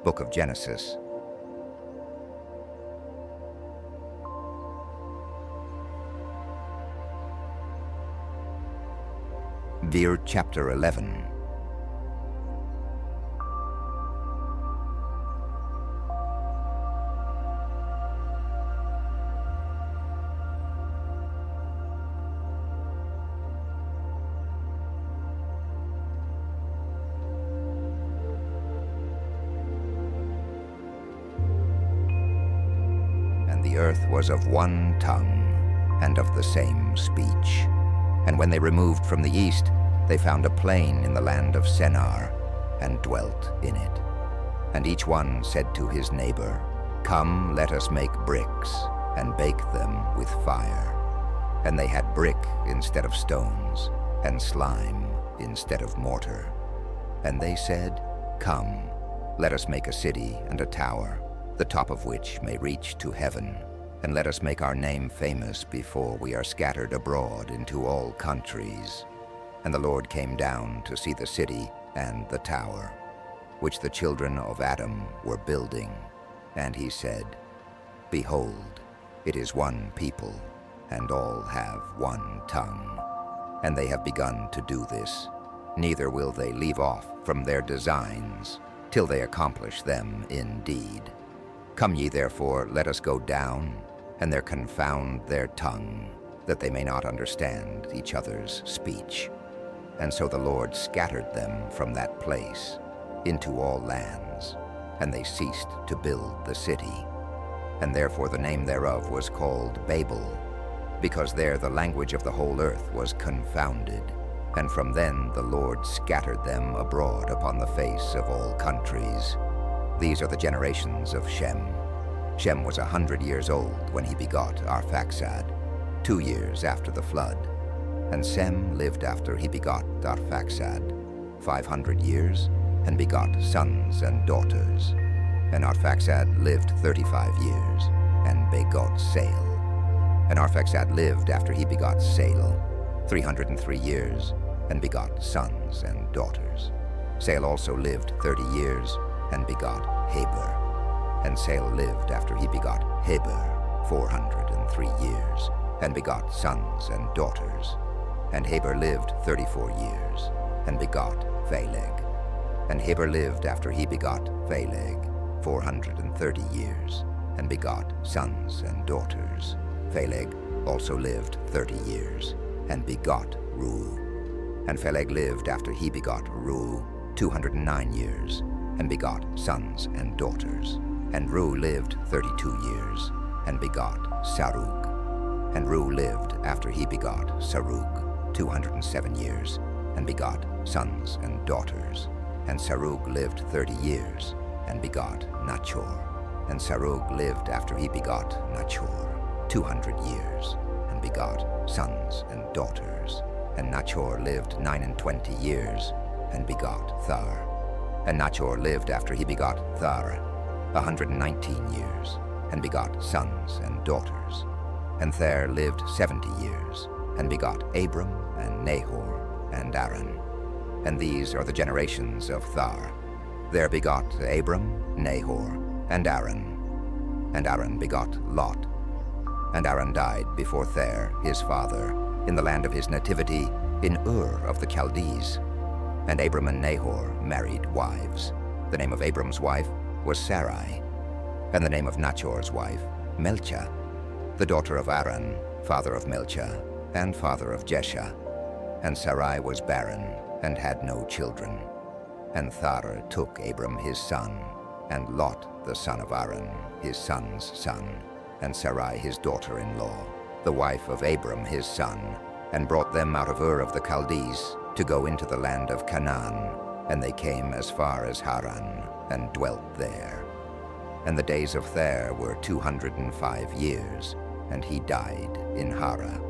Book of Genesis. Dear Chapter 11. And the earth was of one tongue, and of the same speech. And when they removed from the east, they found a plain in the land of Sennaar, and dwelt in it. And each one said to his neighbor, "Come, let us make bricks, and bake them with fire." And they had brick instead of stones, and slime instead of mortar. And they said, "Come, let us make a city and a tower, the top of which may reach to heaven. And let us make our name famous before we are scattered abroad into all countries." And the Lord came down to see the city and the tower, which the children of Adam were building. And he said, "Behold, it is one people, and all have one tongue. And they have begun to do this, neither will they leave off from their designs, till they accomplish them indeed. Come ye therefore, let us go down, and there confound their tongue, that they may not understand each other's speech." And so the Lord scattered them from that place into all lands, and they ceased to build the city. And therefore the name thereof was called Babel, because there the language of the whole earth was confounded. And from then the Lord scattered them abroad upon the face of all countries. These are the generations of Shem. Shem was 100 years old when he begot Arphaxad, 2 years after the flood. And Sem lived after he begot Arphaxad 500 years, and begot sons and daughters. And Arphaxad lived 35 years, and begot Sael. And Arphaxad lived after he begot Sael 303 years, and begot sons and daughters. Sael also lived 30 years, and begot Heber. And Sael lived after he begot Heber 403 years, and begot sons and daughters. And Heber lived 34 years, and begot Phaleg. And Heber lived after he begot Phaleg 430 years, and begot sons and daughters. Phaleg also lived 30 years, and begot Reu. And Phaleg lived after he begot Reu 209 years, and begot sons and daughters. And Reu lived 32 years, and begot Sarug. And Reu lived after he begot Sarug 207 years, and begot sons and daughters. And Sarug lived 30 years, and begot Nachor. And Sarug lived after he begot Nachor 200 years, and begot sons and daughters. And Nachor lived 29 years, and begot Thar. And Nachor lived after he begot Thar 119 years, and begot sons and daughters. And Thar lived 70 years, and begot Abram, and Nahor, and Aran. And these are the generations of Thar. There begot Abram, Nahor, and Aran. And Aran begot Lot. And Aran died before Thar, his father, in the land of his nativity, in Ur of the Chaldees. And Abram and Nahor married wives. The name of Abram's wife was Sarai, and the name of Nachor's wife, Melcha, the daughter of Aran, father of Melcha, and father of Jesha. And Sarai was barren, and had no children. And Thar took Abram his son, and Lot the son of Aran, his son's son, and Sarai his daughter-in-law, the wife of Abram his son, and brought them out of Ur of the Chaldees to go into the land of Canaan. And they came as far as Haran, and dwelt there. And the days of Thar were 205 years, and he died in Haran.